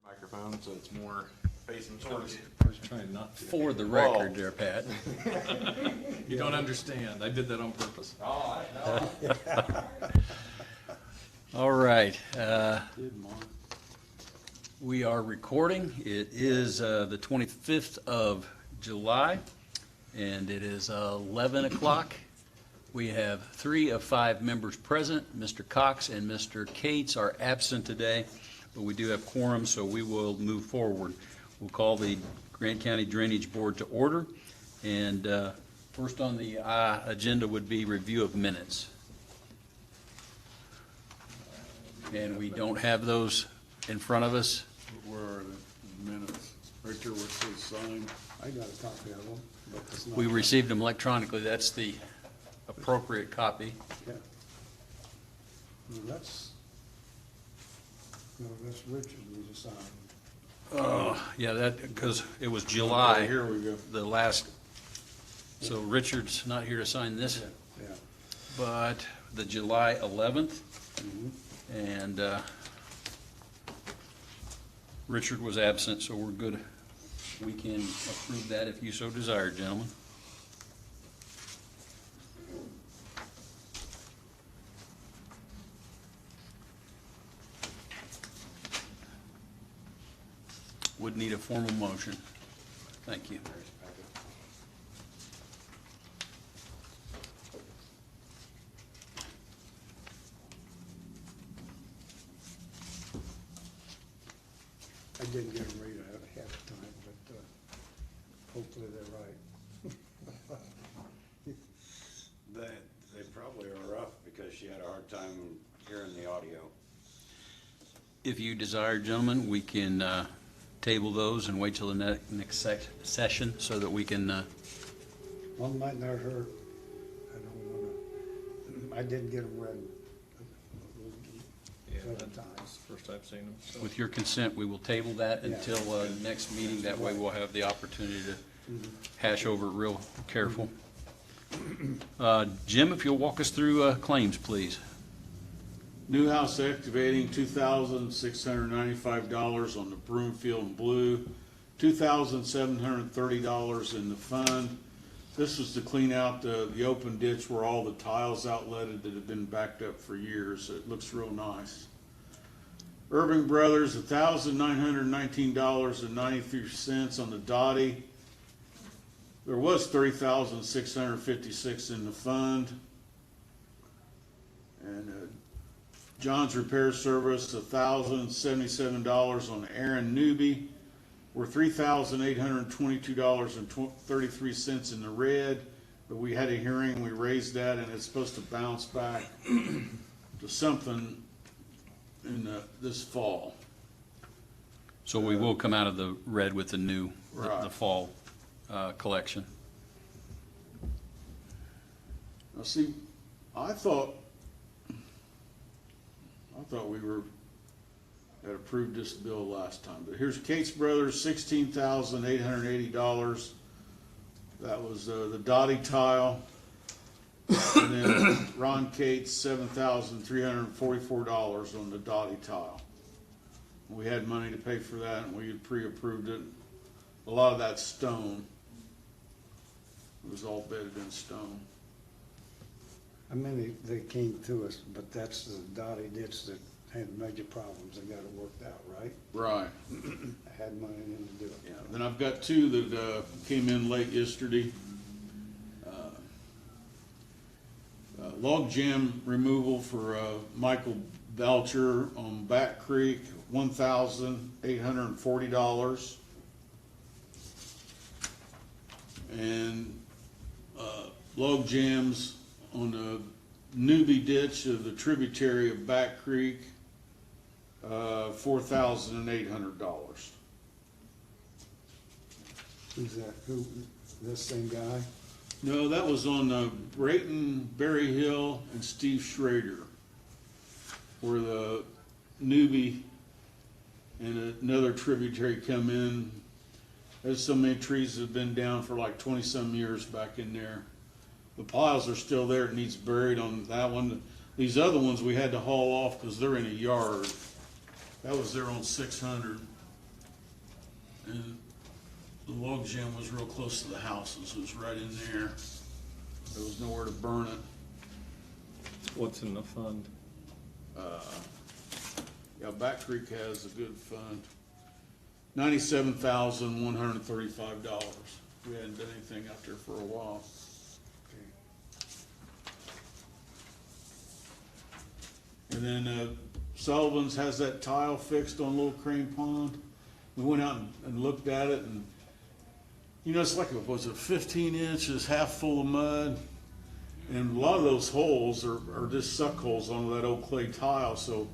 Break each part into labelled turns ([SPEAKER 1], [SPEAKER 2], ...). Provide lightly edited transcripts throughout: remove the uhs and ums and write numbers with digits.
[SPEAKER 1] microphone, so it's more facing towards.
[SPEAKER 2] I was trying not to.
[SPEAKER 3] For the record there, Pat.
[SPEAKER 2] You don't understand. I did that on purpose.
[SPEAKER 1] Oh, I know.
[SPEAKER 3] All right,
[SPEAKER 2] Did Mark?
[SPEAKER 3] we are recording. It is the 25th of July, and it is 11 o'clock. We have 3 of 5 members present. Mr. Cox and Mr. Cates are absent today, but we do have quorum, so we will move forward. We'll call the Grant County Drainage Board to order, and first on the agenda would be review of minutes. And we don't have those in front of us.
[SPEAKER 4] Where are the minutes? Right there where it says sign.
[SPEAKER 5] I got a copy of them, but it's not.
[SPEAKER 3] We received them electronically. That's the appropriate copy.
[SPEAKER 5] Yeah. No, that's Richard we just signed.
[SPEAKER 3] Yeah, that, because it was July,
[SPEAKER 4] Here we go.
[SPEAKER 3] the last, so Richard's not here to sign this,
[SPEAKER 5] Yeah.
[SPEAKER 3] but the July 11th, and Richard was absent, so we're good. We can approve that if you so desire, gentlemen. Would need a formal motion. Thank you.
[SPEAKER 5] I didn't get them read ahead of time, but hopefully they're right.
[SPEAKER 4] They probably are rough because she had a hard time hearing the audio.
[SPEAKER 3] If you desire, gentlemen, we can table those and wait till the next session so that we can,
[SPEAKER 5] One might not hurt. I don't wanna, I didn't get them read
[SPEAKER 2] Yeah,
[SPEAKER 5] several
[SPEAKER 2] that's
[SPEAKER 5] times.
[SPEAKER 2] the first I've seen them. so.
[SPEAKER 3] with your consent, we will table that
[SPEAKER 5] Yeah.
[SPEAKER 3] until next meeting. That way we'll have the opportunity to hash over it real careful. Jim, if you'll walk us through claims, please.
[SPEAKER 4] Newhouse excavating, $2,695 on the Broomfield and Blue, $2,730 in the fund. This was to clean out the open ditch where all the tiles outletted that have been backed up for years. It looks real nice. Irving Brothers, $1,919.93 on the Dottie. There was $30,656 in the fund. And John's Repair Service, $1,077 on Aaron Newby. We're $3,822.33 in the red, but we had a hearing, we raised that, and it's supposed to bounce back to something in this fall.
[SPEAKER 3] So we will come out of the red with the new, the
[SPEAKER 4] Right.
[SPEAKER 3] fall collection.
[SPEAKER 4] Now, see, I thought we had approved this bill last time, but here's Cates Brothers, $16,880. That was the Dottie tile. And then Ron Cates, $7,344 on the Dottie tile. We had money to pay for that, and we had pre-approved it. A lot of that stone. It was all bedded in stone.
[SPEAKER 5] I mean, they came to us, but that's the Dottie ditch that had major problems. They got it worked out, right?
[SPEAKER 4] Right.
[SPEAKER 5] I had money in to do it.
[SPEAKER 4] Yeah, then I've got 2 that came in late yesterday. Log jam removal for Michael Belcher on Back Creek, $1,840. And log jams on the Newby ditch of the tributary of Back Creek, $4,800.
[SPEAKER 5] Who's that? Who, this same guy?
[SPEAKER 4] No, that was on Brayton, Berry Hill, and Steve Schrader, where the Newby and another tributary come in. There's so many trees that have been down for like 20-some years back in there. The piles are still there. It needs buried on that one. These other ones we had to haul off because they're in a yard. That was there on 600. And the log jam was real close to the houses, it was right in there. There was nowhere to burn it.
[SPEAKER 2] What's in the fund?
[SPEAKER 4] Yeah, Back Creek has a good fund. $97,135. We hadn't done anything out there for a while. And then Sullivan's has that tile fixed on Little Crane Pond. We went out and looked at it, and you know, it's like, was it 15 inches, half full of mud? And a lot of those holes are just suck holes on that old clay tile, so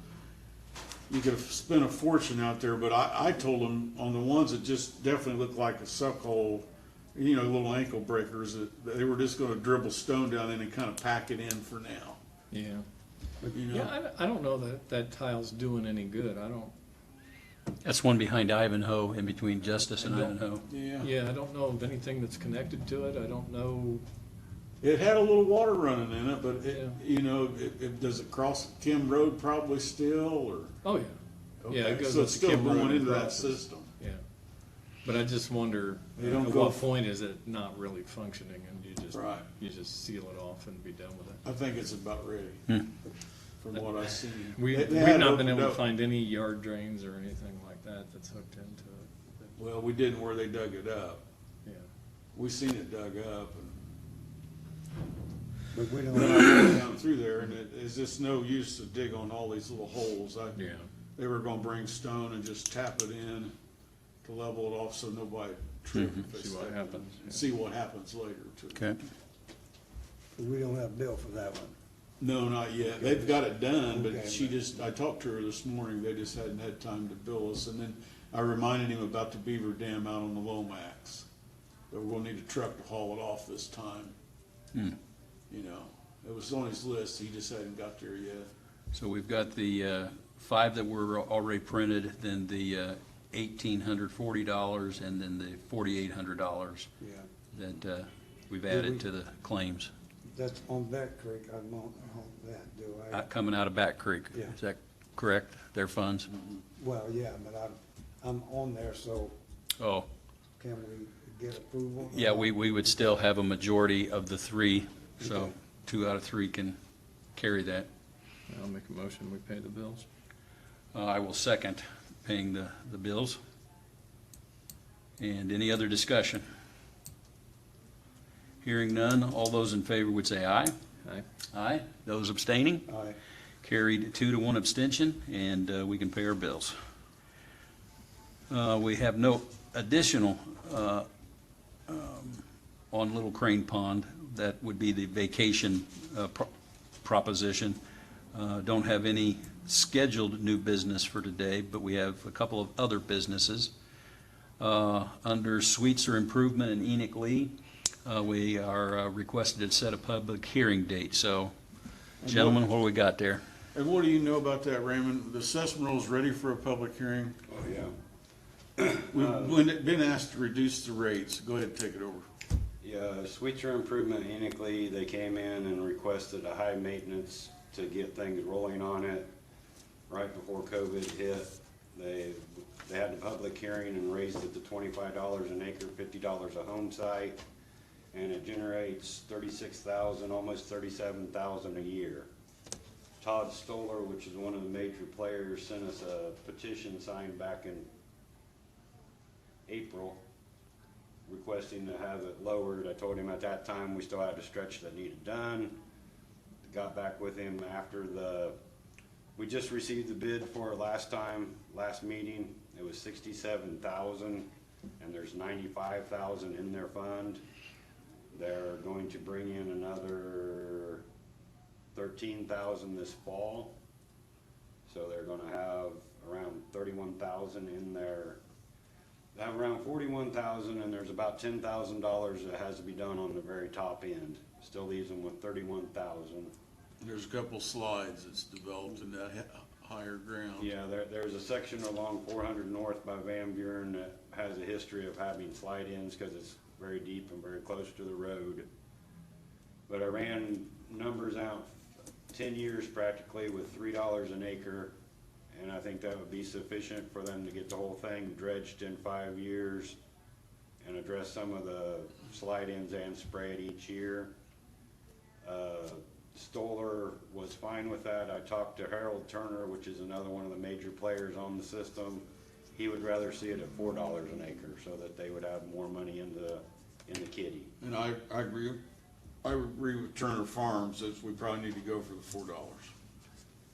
[SPEAKER 4] you could have spent a fortune out there, but I told them on the ones that just definitely looked like a suck hole, you know, little ankle breakers, that they were just gonna dribble stone down in and kind of pack it in for now.
[SPEAKER 2] Yeah.
[SPEAKER 4] You know?
[SPEAKER 2] Yeah, I don't know that that tile's doing any good. I don't,
[SPEAKER 3] That's one behind Ivanhoe, in between Justice and
[SPEAKER 2] I don't-
[SPEAKER 3] Ivanhoe.
[SPEAKER 4] Yeah.
[SPEAKER 2] yeah, I don't know of anything that's connected to it. I don't know.
[SPEAKER 4] It had a little water running in it, but it,
[SPEAKER 2] Yeah.
[SPEAKER 4] you know, does it cross Kim Road probably still, or?
[SPEAKER 2] Oh, yeah. Yeah,
[SPEAKER 4] Okay,
[SPEAKER 2] it goes
[SPEAKER 4] so
[SPEAKER 2] up
[SPEAKER 4] it's
[SPEAKER 2] to
[SPEAKER 4] still
[SPEAKER 2] Kim Road
[SPEAKER 4] going
[SPEAKER 2] and
[SPEAKER 4] into that
[SPEAKER 2] crosses.
[SPEAKER 4] system.
[SPEAKER 2] Yeah. But I just wonder,
[SPEAKER 4] They don't
[SPEAKER 2] at
[SPEAKER 4] go
[SPEAKER 2] what
[SPEAKER 4] f-
[SPEAKER 2] point is it not really functioning and
[SPEAKER 4] Right.
[SPEAKER 2] you just seal it off and be done with it?
[SPEAKER 4] I think it's about ready, from what I've seen.
[SPEAKER 2] We've
[SPEAKER 4] They had
[SPEAKER 2] not been
[SPEAKER 4] opened
[SPEAKER 2] able to
[SPEAKER 4] up-
[SPEAKER 2] find any yard drains or anything like that that's hooked into it.
[SPEAKER 4] Well, we didn't where they dug it up.
[SPEAKER 2] Yeah.
[SPEAKER 4] We seen it dug up, and
[SPEAKER 5] But we
[SPEAKER 4] then
[SPEAKER 5] don't,
[SPEAKER 4] I went down through there, and it's just no use to dig on all these little holes.
[SPEAKER 2] Yeah.
[SPEAKER 4] They were gonna bring stone and just tap it in to level it off so nobody tripped. if they
[SPEAKER 2] See what
[SPEAKER 4] stepped in.
[SPEAKER 2] happens, yeah.
[SPEAKER 4] See what happens later, too.
[SPEAKER 3] Okay.
[SPEAKER 5] we don't have a bill for that one.
[SPEAKER 4] No, not yet. They've got it done,
[SPEAKER 5] Okay.
[SPEAKER 4] but I talked to her this morning, they just hadn't had time to bill us. And then I reminded him about the Beaver Dam out on the Lomax. That we're gonna need a truck to haul it off this time. You know, it was on his list, he just hadn't got there yet.
[SPEAKER 3] So we've got the 5 that were already printed, then the $1,840, and then the $4,800
[SPEAKER 5] Yeah,
[SPEAKER 3] that we've added to the claims.
[SPEAKER 5] that's on Back Creek, I'm on that, do I?
[SPEAKER 3] Coming out of Back Creek.
[SPEAKER 5] Yeah.
[SPEAKER 3] Is that correct? Their funds?
[SPEAKER 5] Well, yeah, but I'm on there, so
[SPEAKER 3] Oh,
[SPEAKER 5] can we get approval?
[SPEAKER 3] yeah, we would still have a majority of the 3, so
[SPEAKER 5] Okay.
[SPEAKER 3] 2 out of 3 can carry that.
[SPEAKER 2] I'll make a motion, we pay the bills.
[SPEAKER 3] I will second paying the bills. And any other discussion? Hearing none, all those in favor would say aye.
[SPEAKER 2] Aye.
[SPEAKER 3] Aye. Those abstaining?
[SPEAKER 5] Aye.
[SPEAKER 3] Carried 2 to 1 abstention, and we can pay our bills. We have no additional on Little Crane Pond. That would be the vacation proposition. Don't have any scheduled new business for today, but we have a couple of other businesses. Under Suites or Improvement in Enoch Lee, we are requested to set a public hearing date. So, gentlemen, what do we got there?
[SPEAKER 4] And what do you know about that, Raymond? The assessment roll is ready for a public hearing.
[SPEAKER 6] Oh, yeah.
[SPEAKER 4] We've been asked to reduce the rates. Go ahead and take it over.
[SPEAKER 6] Yeah, Sweetser Improvement Enoch Lee, they came in and requested a high maintenance to get things rolling on it. Right before COVID hit, they had the public hearing and raised it to $25 an acre, $50 a home site. And it generates $36,000, almost $37,000 a year. Todd Stoller, which is one of the major players, sent us a petition signed back in April requesting to have it lowered. I told him at that time we still had a stretch that needed done. Got back with him after we just received the bid for it last meeting. It was $67,000 and there's $95,000 in their fund. They're going to bring in another $13,000 this fall. So they're gonna have around $31,000 in there. They have around $41,000 and there's about $10,000 that has to be done on the very top end. Still leaves them with $31,000.
[SPEAKER 4] There's a couple slides that's developed in that higher ground.
[SPEAKER 6] Yeah, there's a section along 400 North by Van Buren that has a history of having slide-ins because it's very deep and very close to the road. But I ran numbers out 10 years practically with $3 an acre, and I think that would be sufficient for them to get the whole thing dredged in 5 years and address some of the slide-ins and spray it each year. Stoller was fine with that. I talked to Harold Turner, which is another one of the major players on the system. He would rather see it at $4 an acre so that they would have more money in the kitty.
[SPEAKER 4] And I agree with Turner Farms, that we probably need to go for the $4,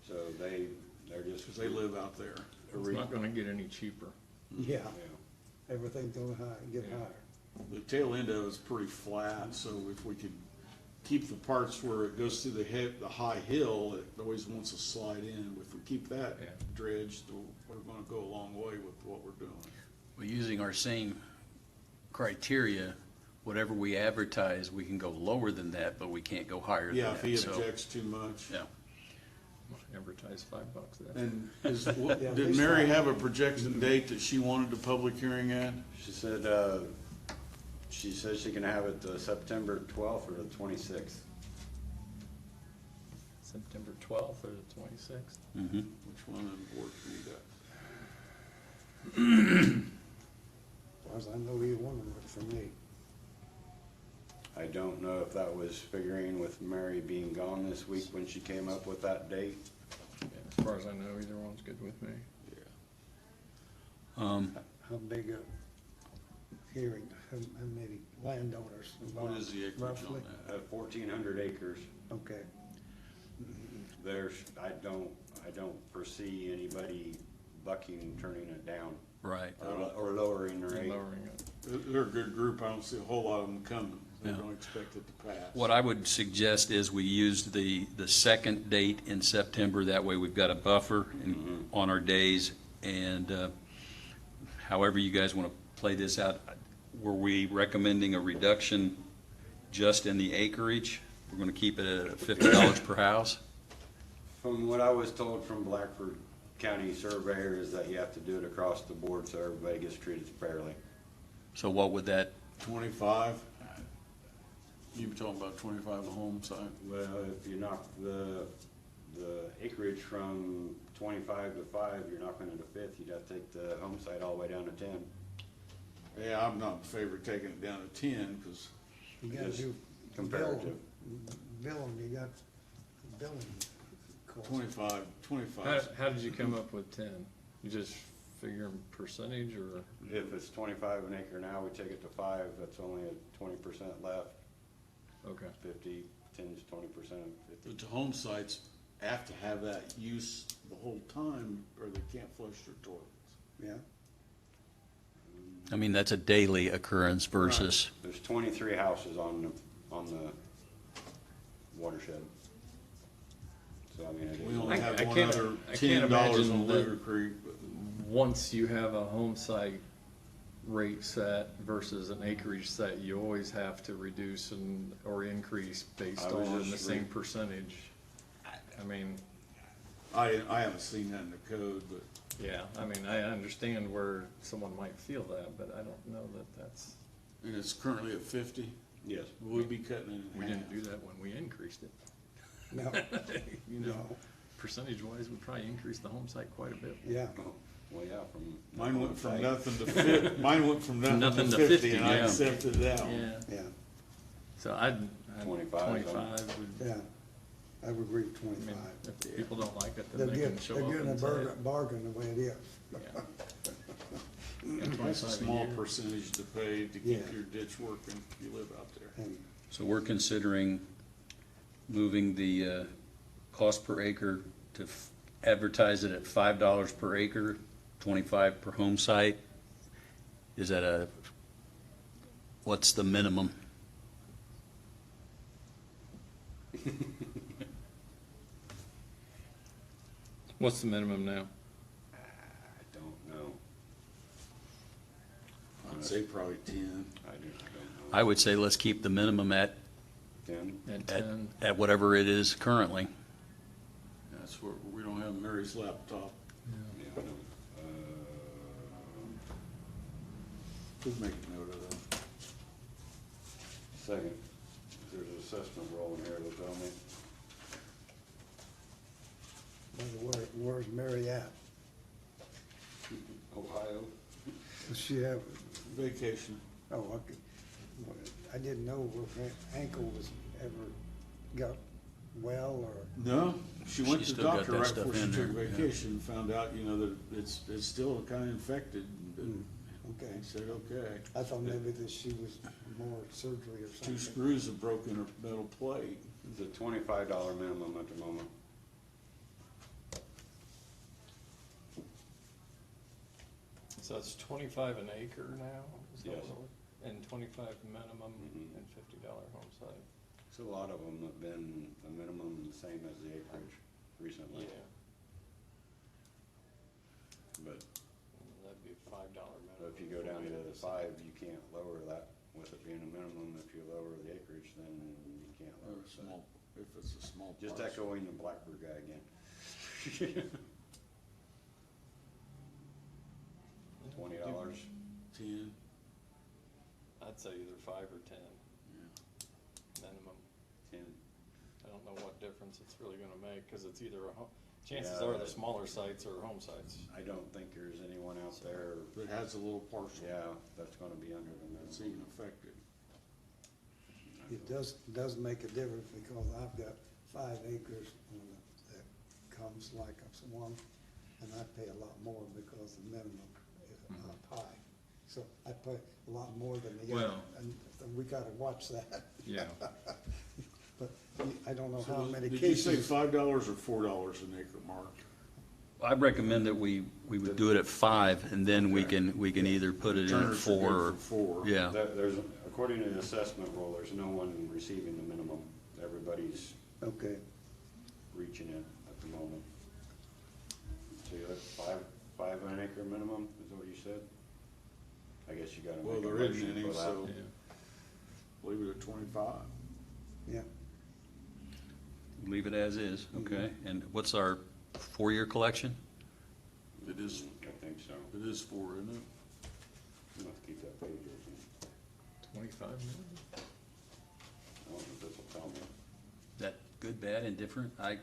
[SPEAKER 6] So they're just.
[SPEAKER 4] because they live out there.
[SPEAKER 2] It's not gonna get any cheaper.
[SPEAKER 5] Yeah,
[SPEAKER 6] Yeah.
[SPEAKER 5] everything's gonna get higher.
[SPEAKER 4] The tail end of it is pretty flat, so if we could keep the parts where it goes through the high hill, it always wants to slide in. If we keep that
[SPEAKER 2] Yeah.
[SPEAKER 4] dredged, we're gonna go a long way with what we're doing.
[SPEAKER 3] Well, using our same criteria, whatever we advertise, we can go lower than that, but we can't go higher than
[SPEAKER 4] Yeah,
[SPEAKER 3] that.
[SPEAKER 4] if he
[SPEAKER 3] So,
[SPEAKER 4] objects too much.
[SPEAKER 3] yeah.
[SPEAKER 2] Advertise $5 then.
[SPEAKER 4] And is,
[SPEAKER 5] Yeah, at
[SPEAKER 4] did
[SPEAKER 5] least
[SPEAKER 4] Mary
[SPEAKER 5] that.
[SPEAKER 4] have a projection date that she wanted the public hearing at?
[SPEAKER 6] She said she can have it September 12th or the 26th.
[SPEAKER 2] September 12th or the 26th?
[SPEAKER 3] Mhm.
[SPEAKER 4] Which one of them worked for you guys?
[SPEAKER 5] As far as I know, either one worked for me.
[SPEAKER 6] I don't know if that was figuring with Mary being gone this week when she came up with that date.
[SPEAKER 2] Yeah, as far as I know, either one's good with me.
[SPEAKER 5] How big a hearing, how many landowners involved?
[SPEAKER 4] What is the acreage
[SPEAKER 5] roughly?
[SPEAKER 4] on that?
[SPEAKER 6] 1,400 acres.
[SPEAKER 5] Okay,
[SPEAKER 6] I don't foresee anybody bucking, turning it down,
[SPEAKER 3] Right.
[SPEAKER 6] or lowering the rate.
[SPEAKER 2] Lowering it.
[SPEAKER 4] They're a good group. I don't see a whole lot of them coming. They
[SPEAKER 3] Yeah.
[SPEAKER 4] don't expect it to pass.
[SPEAKER 3] What I would suggest is we use the second date in September. That way we've got a buffer on our days. And however you guys want to play this out, were we recommending a reduction just in the acreage? We're going to keep it at $50 per house?
[SPEAKER 6] From what I was told from Blackford County Surveyor is that you have to do it across the board so everybody gets treated fairly.
[SPEAKER 3] So what would that,
[SPEAKER 4] 25? You were talking about 25 a home site?
[SPEAKER 6] Well, if you knock the acreage from 25 to 5, you're knocking it a fifth, you'd have to take the home site all the way down to 10.
[SPEAKER 4] Yeah, I'm not in favor of taking it down to 10, because
[SPEAKER 5] you gotta
[SPEAKER 6] Just
[SPEAKER 5] do.
[SPEAKER 6] comparative.
[SPEAKER 5] Bill 'em, you got billing costs.
[SPEAKER 4] 25.
[SPEAKER 2] How did you come up with 10? You just figure in percentage or?
[SPEAKER 6] If it's 25 an acre now, we take it to 5, that's only a 20% left,
[SPEAKER 2] Okay.
[SPEAKER 6] 50, 10 to 20% of 50.
[SPEAKER 4] But the home sites have to have that use the whole time, or they can't flush their toilets.
[SPEAKER 5] Yeah,
[SPEAKER 3] I mean, that's a daily occurrence versus,
[SPEAKER 6] There's 23 houses on the watershed. So, I mean, it
[SPEAKER 4] We
[SPEAKER 6] is-
[SPEAKER 4] only
[SPEAKER 2] I
[SPEAKER 4] have one
[SPEAKER 2] can't-
[SPEAKER 4] other
[SPEAKER 2] I can't
[SPEAKER 4] $10
[SPEAKER 2] imagine
[SPEAKER 4] on
[SPEAKER 2] that-
[SPEAKER 4] Liver Creek, but
[SPEAKER 2] Once you have a home site rate set versus an acreage set, you always have to reduce or increase based
[SPEAKER 6] I was
[SPEAKER 2] on
[SPEAKER 6] just
[SPEAKER 2] the same percentage. I mean,
[SPEAKER 4] I haven't seen that in the code, but
[SPEAKER 2] yeah, I mean, I understand where someone might feel that, but I don't know that that's,
[SPEAKER 4] and it's currently at 50.
[SPEAKER 6] Yes.
[SPEAKER 4] We'll be cutting it in
[SPEAKER 2] we
[SPEAKER 4] half.
[SPEAKER 2] didn't do that when we increased it.
[SPEAKER 5] no,
[SPEAKER 2] You know,
[SPEAKER 5] no,
[SPEAKER 2] percentage wise, we probably increased the home site quite a bit.
[SPEAKER 5] yeah.
[SPEAKER 6] Oh, well, yeah, from.
[SPEAKER 4] Mine went from
[SPEAKER 6] site.
[SPEAKER 4] nothing to 50. Mine went from nothing
[SPEAKER 3] Nothing
[SPEAKER 4] to
[SPEAKER 3] to
[SPEAKER 4] 50,
[SPEAKER 3] 50,
[SPEAKER 4] and I
[SPEAKER 3] yeah.
[SPEAKER 4] accepted that one.
[SPEAKER 2] Yeah,
[SPEAKER 5] Yeah,
[SPEAKER 2] so I'd
[SPEAKER 6] 25,
[SPEAKER 2] 25 would,
[SPEAKER 5] yeah, I would agree with
[SPEAKER 2] I mean,
[SPEAKER 5] 25.
[SPEAKER 2] if people don't like it,
[SPEAKER 5] They're
[SPEAKER 2] then they
[SPEAKER 5] getting,
[SPEAKER 2] can show
[SPEAKER 5] they're
[SPEAKER 2] up
[SPEAKER 5] getting a
[SPEAKER 2] and say it.
[SPEAKER 5] bargain the way it is.
[SPEAKER 2] Yeah.
[SPEAKER 4] That's a
[SPEAKER 2] 25
[SPEAKER 4] small
[SPEAKER 2] year.
[SPEAKER 4] percentage to pay to keep
[SPEAKER 5] Yeah.
[SPEAKER 4] your ditch working if you live out there.
[SPEAKER 5] And
[SPEAKER 3] so we're considering moving the cost per acre to advertise it at $5 per acre, 25 per home site. Is that what's the minimum?
[SPEAKER 2] What's the minimum now?
[SPEAKER 6] I don't know.
[SPEAKER 4] I'd say probably 10.
[SPEAKER 6] I don't know.
[SPEAKER 3] I would say let's keep the minimum at
[SPEAKER 6] 10?
[SPEAKER 2] At
[SPEAKER 3] at
[SPEAKER 2] 10?
[SPEAKER 3] at whatever it is currently.
[SPEAKER 4] That's where we don't have Mary's laptop.
[SPEAKER 6] Yeah, I don't.
[SPEAKER 4] Please make a note of that.
[SPEAKER 6] Second, there's an assessment roll in here, they'll tell me.
[SPEAKER 5] where's Mary at? Does she have,
[SPEAKER 4] Vacation.
[SPEAKER 5] oh, okay. Well, I didn't know if her ankle was ever got well or,
[SPEAKER 4] No, she went
[SPEAKER 3] She's
[SPEAKER 4] to the
[SPEAKER 3] still got
[SPEAKER 4] doctor
[SPEAKER 3] that
[SPEAKER 4] right
[SPEAKER 3] stuff
[SPEAKER 4] before she
[SPEAKER 3] in
[SPEAKER 4] took
[SPEAKER 3] there, yeah.
[SPEAKER 4] vacation, and found out, you know, that it's still kinda infected.
[SPEAKER 5] okay.
[SPEAKER 4] He said, okay.
[SPEAKER 5] I thought maybe that she was more surgery or something.
[SPEAKER 4] Two screws have broken her metal plate.
[SPEAKER 6] It's a $25 minimum at the moment.
[SPEAKER 2] So it's 25 an acre now? Is that
[SPEAKER 6] Yes.
[SPEAKER 2] what it- And 25 minimum
[SPEAKER 6] Mhm.
[SPEAKER 2] and $50 home site?
[SPEAKER 6] So a lot of them have been a minimum the same as the acreage recently,
[SPEAKER 2] Yeah,
[SPEAKER 6] but
[SPEAKER 2] that'd be $5 minimum.
[SPEAKER 6] if you go down to 5, you can't lower that with it being a minimum. If you lower the acreage, then you can't
[SPEAKER 4] Or
[SPEAKER 6] lower
[SPEAKER 4] a
[SPEAKER 6] it.
[SPEAKER 4] small, if it's a small
[SPEAKER 6] Just
[SPEAKER 4] parcel.
[SPEAKER 6] echoing the Blackbird guy again. 20.
[SPEAKER 4] 10,
[SPEAKER 2] I'd say either 5 or 10
[SPEAKER 4] yeah.
[SPEAKER 2] minimum.
[SPEAKER 6] 10.
[SPEAKER 2] I don't know what difference it's really gonna make, cause it's either a chances
[SPEAKER 6] Yeah.
[SPEAKER 2] are the smaller sites are home sites.
[SPEAKER 6] I don't think there's anyone out there,
[SPEAKER 4] That has a little parcel.
[SPEAKER 6] yeah, that's gonna be under the
[SPEAKER 4] That's
[SPEAKER 6] minimum.
[SPEAKER 4] even affected.
[SPEAKER 5] It does make a difference because I've got 5 acres on that comes like a one, and I pay a lot more because the minimum is up high. So I pay a lot more than the other,
[SPEAKER 2] Well-
[SPEAKER 5] and we gotta watch that.
[SPEAKER 2] Yeah.
[SPEAKER 5] But I don't know how
[SPEAKER 4] So
[SPEAKER 5] many
[SPEAKER 4] did you say
[SPEAKER 5] cases.
[SPEAKER 4] $5 or $4 an acre, Mark?
[SPEAKER 3] I recommend that we would do it at 5, and then we can either put it in at
[SPEAKER 4] Turner should
[SPEAKER 3] 4
[SPEAKER 4] go
[SPEAKER 3] or,
[SPEAKER 4] for 4.
[SPEAKER 3] yeah.
[SPEAKER 6] There's, according to the assessment rule, there's no one receiving the minimum. Everybody's
[SPEAKER 5] Okay,
[SPEAKER 6] reaching it at the moment. So you're at 5 an acre minimum, is that what you said? I guess you gotta
[SPEAKER 4] Well,
[SPEAKER 6] make a
[SPEAKER 4] there isn't
[SPEAKER 6] motion
[SPEAKER 4] any,
[SPEAKER 6] for that.
[SPEAKER 4] so
[SPEAKER 2] Yeah.
[SPEAKER 4] leave it at 25.
[SPEAKER 5] yeah.
[SPEAKER 3] Leave it as is, okay? And what's our 4-year collection?
[SPEAKER 4] It is,
[SPEAKER 6] I think so.
[SPEAKER 4] it is 4, isn't it?
[SPEAKER 6] I'm gonna have to keep that page open.
[SPEAKER 2] 25 minimum?
[SPEAKER 6] I don't know if this will tell me.
[SPEAKER 3] That good, bad, indifferent?
[SPEAKER 4] I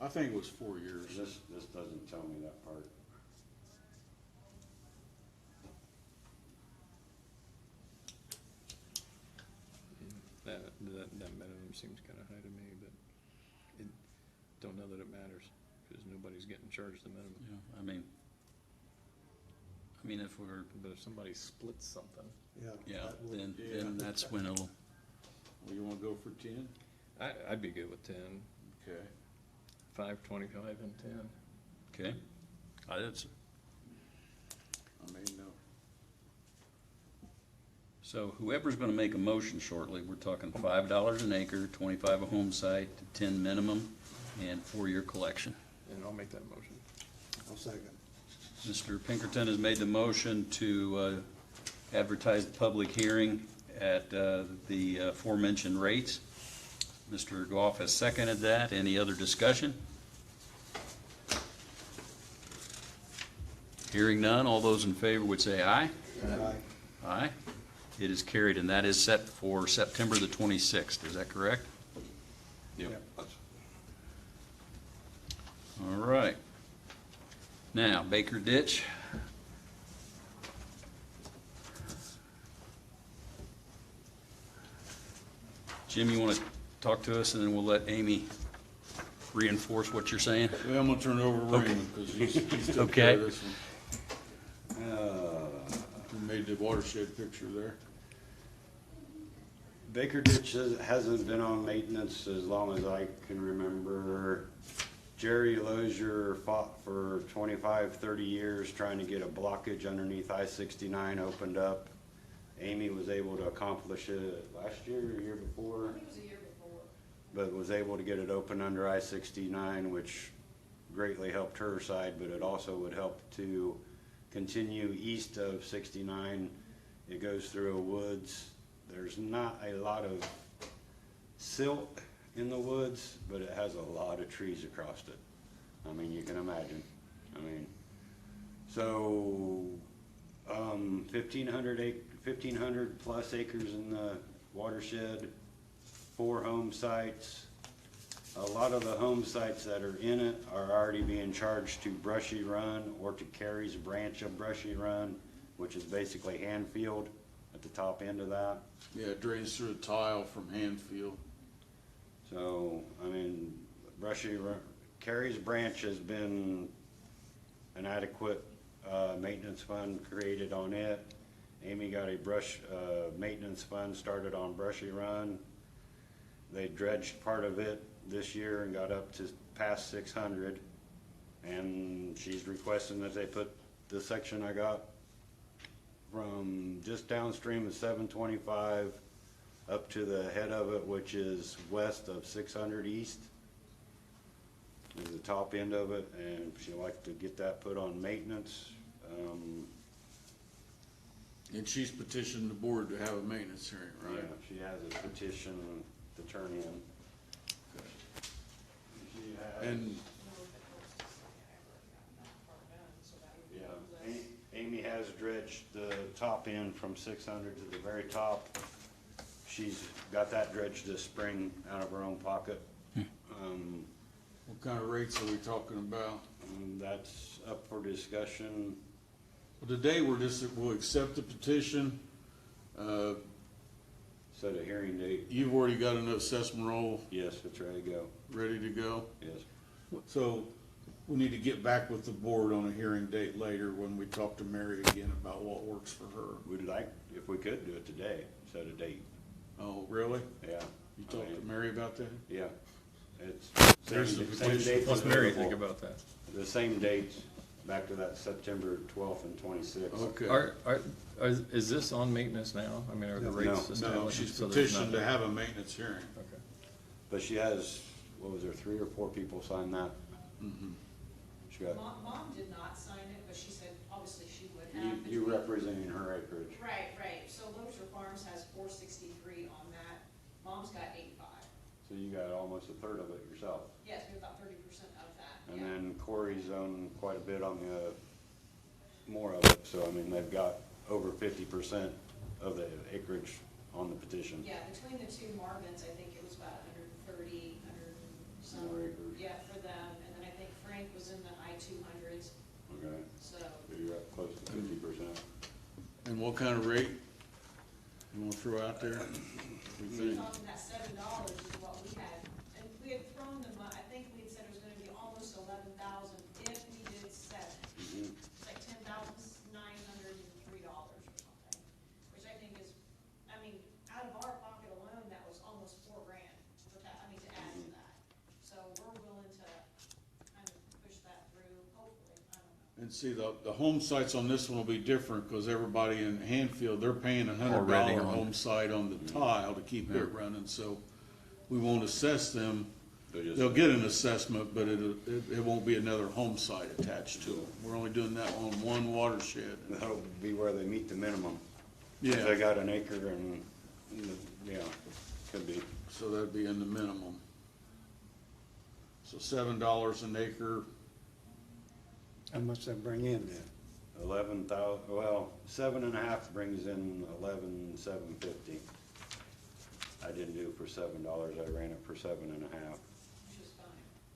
[SPEAKER 4] think it was 4 years.
[SPEAKER 6] This doesn't tell me that part.
[SPEAKER 2] That minimum seems kinda high to me, but don't know that it matters, cause nobody's getting charged the minimum.
[SPEAKER 3] Yeah, I mean, if we're,
[SPEAKER 2] But if somebody splits something,
[SPEAKER 3] yeah,
[SPEAKER 5] that would-
[SPEAKER 3] then
[SPEAKER 4] Yeah.
[SPEAKER 3] that's when it'll,
[SPEAKER 4] Well, you wanna go for 10?
[SPEAKER 2] I'd be good with 10,
[SPEAKER 4] Okay.
[SPEAKER 2] 5, 25 and 10.
[SPEAKER 3] okay? That's,
[SPEAKER 4] I mean, no.
[SPEAKER 3] so whoever's gonna make a motion shortly, we're talking $5 an acre, 25 a home site, 10 minimum, and 4-year collection.
[SPEAKER 2] And I'll make that motion.
[SPEAKER 5] I'll second.
[SPEAKER 3] Mr. Pinkerton has made the motion to advertise the public hearing at the aforementioned rates. Mr. Goff has seconded that. Any other discussion? Hearing none, all those in favor would say aye.
[SPEAKER 5] Aye.
[SPEAKER 3] Aye. It is carried, and that is set for September the 26th. Is that correct?
[SPEAKER 5] Yep.
[SPEAKER 3] All right. Now, Baker Ditch. Jim, you want to talk to us, and then we'll let Amy reinforce what you're saying?
[SPEAKER 4] Well, I'm gonna turn it over to Raymond, because he's took care of
[SPEAKER 3] Okay.
[SPEAKER 4] this one. He made the watershed picture there.
[SPEAKER 6] Baker Ditch hasn't been on maintenance as long as I can remember. Jerry Lozier fought for 25, 30 years trying to get a blockage underneath I-69 opened up. Amy was able to accomplish it last year or year before.
[SPEAKER 7] I think it was a year before.
[SPEAKER 6] But was able to get it open under I-69, which greatly helped her side, but it also would help to continue east of 69. It goes through a woods. There's not a lot of silt in the woods, but it has a lot of trees across it. I mean, you can imagine. I mean, so 1,500 plus acres in the watershed, 4 home sites. A lot of the home sites that are in it are already being charged to Brushy Run or to Carey's branch of Brushy Run, which is basically Hanfield at the top end of that.
[SPEAKER 4] Yeah, it drains through a tile from Hanfield.
[SPEAKER 6] So, I mean, Carey's branch has been an adequate, maintenance fund created on it. Amy got a maintenance fund started on Brushy Run. They dredged part of it this year and got up to past 600. And she's requesting that they put the section I got from just downstream of 725 up to the head of it, which is west of 600 East, is the top end of it, and she'd like to get that put on maintenance.
[SPEAKER 4] And she's petitioned the board to have a maintenance hearing,
[SPEAKER 6] Yeah,
[SPEAKER 4] right?
[SPEAKER 6] she has a petition to turn in. She has-
[SPEAKER 4] And,
[SPEAKER 6] Yeah, Amy has dredged the top end from 600 to the very top. She's got that dredged this spring out of her own pocket.
[SPEAKER 4] what kind of rates are we talking about?
[SPEAKER 6] That's up for discussion.
[SPEAKER 4] Well, today we'll accept the petition.
[SPEAKER 6] Set a hearing date.
[SPEAKER 4] You've already got an assessment roll
[SPEAKER 6] Yes, it's ready to go.
[SPEAKER 4] ready to go.
[SPEAKER 6] Yes.
[SPEAKER 4] So we need to get back with the board on a hearing date later when we talk to Mary again about what works for her.
[SPEAKER 6] We'd like, if we could, do it today, set a date.
[SPEAKER 4] Oh, really?
[SPEAKER 6] Yeah.
[SPEAKER 4] You talked to Mary about that?
[SPEAKER 6] Yeah. It's
[SPEAKER 4] There's the
[SPEAKER 6] same
[SPEAKER 4] petition.
[SPEAKER 6] dates
[SPEAKER 2] What's Mary
[SPEAKER 6] available.
[SPEAKER 2] think about that?
[SPEAKER 6] The same dates, back to that September 12th and 26th.
[SPEAKER 4] Okay.
[SPEAKER 2] Is this on maintenance now? I mean, are the
[SPEAKER 5] No.
[SPEAKER 2] rates
[SPEAKER 6] No,
[SPEAKER 2] established?
[SPEAKER 4] No, she's
[SPEAKER 2] So there's
[SPEAKER 4] petitioned to
[SPEAKER 2] nothing-
[SPEAKER 4] have a maintenance hearing.
[SPEAKER 2] Okay.
[SPEAKER 6] But she has, what was there, 3 or 4 people sign that? She got,
[SPEAKER 7] Mom did not sign it, but she said obviously she would have.
[SPEAKER 6] you
[SPEAKER 7] between-
[SPEAKER 6] representing her acreage.
[SPEAKER 7] Right, right. So Lozier Farms has 463 on that. Mom's got 85.
[SPEAKER 6] So you got almost a third of it yourself.
[SPEAKER 7] Yes, we have about 30% of that.
[SPEAKER 6] And
[SPEAKER 7] yeah.
[SPEAKER 6] then Corey's owned quite a bit on the, more of it, so I mean, they've got over 50% of the acreage on the petition.
[SPEAKER 7] Yeah, between the two Marvins, I think it was about 130, 100 some.
[SPEAKER 6] More acres.
[SPEAKER 7] Yeah, for them. And then I think Frank was in the high 200s.
[SPEAKER 6] Okay,
[SPEAKER 7] So
[SPEAKER 6] so you're up close to 50%.
[SPEAKER 4] And what kind of rate you wanna throw out there? We
[SPEAKER 7] we're
[SPEAKER 4] think?
[SPEAKER 7] talking that $7 is what we had. And we had thrown them, I think we had said it was gonna be almost 11,000 if we did 7.
[SPEAKER 6] Mhm.
[SPEAKER 7] It's like $10,903 or something, which I think is, I mean, out of our pocket alone, that was almost $4,000 for that, I mean, to add to that. So we're willing to kind of push that through, hopefully, I don't know.
[SPEAKER 4] And see, the home sites on this one will be different, cause everybody in Hanfield, they're paying
[SPEAKER 3] Already
[SPEAKER 4] $100
[SPEAKER 3] on.
[SPEAKER 4] home site on the tile to keep it running, so we won't assess them. They'll get an assessment, but it won't be another home site attached to it. We're only doing that on one watershed.
[SPEAKER 6] That'll be where they meet the minimum. If they
[SPEAKER 4] Yeah,
[SPEAKER 6] got an acre and, yeah, could be.
[SPEAKER 4] so that'd be in the minimum. So $7 an acre,
[SPEAKER 5] How much that bring in then?
[SPEAKER 6] 11,000, well, 7.5 brings in 11,750. I didn't do it for $7, I ran it for 7.5.
[SPEAKER 7] Which is fine.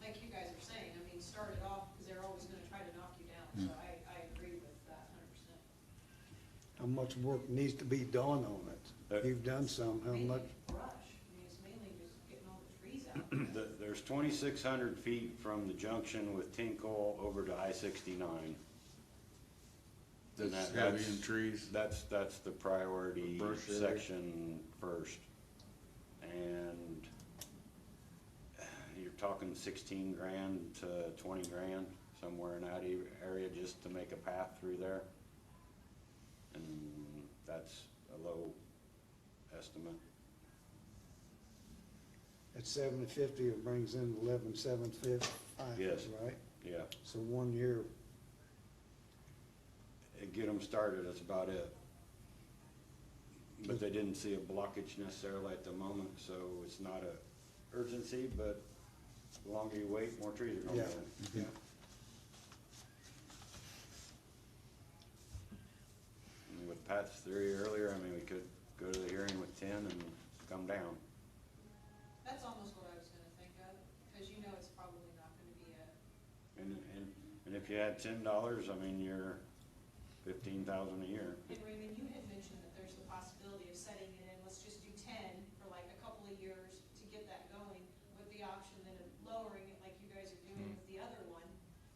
[SPEAKER 7] Like you guys are saying, I mean, start it off, because they're always gonna try to knock you down, so I agree with that 100%.
[SPEAKER 5] How much work needs to be done on it? You've done some, how
[SPEAKER 7] Mainly
[SPEAKER 5] much?
[SPEAKER 7] brush, I mean, it's mainly just getting all the trees out.
[SPEAKER 6] There's 2,600 feet from the junction with Tinkle over to I-69. And
[SPEAKER 4] that's
[SPEAKER 6] that-
[SPEAKER 4] heavy in trees.
[SPEAKER 6] That's the priority
[SPEAKER 4] Brush area.
[SPEAKER 6] section first. And you're talking 16 grand to 20 grand, somewhere in that area, just to make a path through there. And that's a low estimate.
[SPEAKER 5] At 750, it brings in 11,755,
[SPEAKER 6] Yes.
[SPEAKER 5] right?
[SPEAKER 6] Yeah,
[SPEAKER 5] So 1 year,
[SPEAKER 6] get them started, that's about it. But they didn't see a blockage necessarily at the moment, so it's not a urgency, but the longer you wait, more trees are gonna
[SPEAKER 5] yeah,
[SPEAKER 6] be.
[SPEAKER 5] yeah.
[SPEAKER 6] And with Pat's theory earlier, I mean, we could go to the hearing with 10 and come down.
[SPEAKER 7] That's almost what I was gonna think of,
[SPEAKER 6] if you had $10, I mean, you're 15,000 a year.
[SPEAKER 7] And Raymond, you had mentioned that there's the possibility of setting it in, let's just do 10 for like a couple of years to get that going, with the option then of lowering it like you guys are doing with the other one,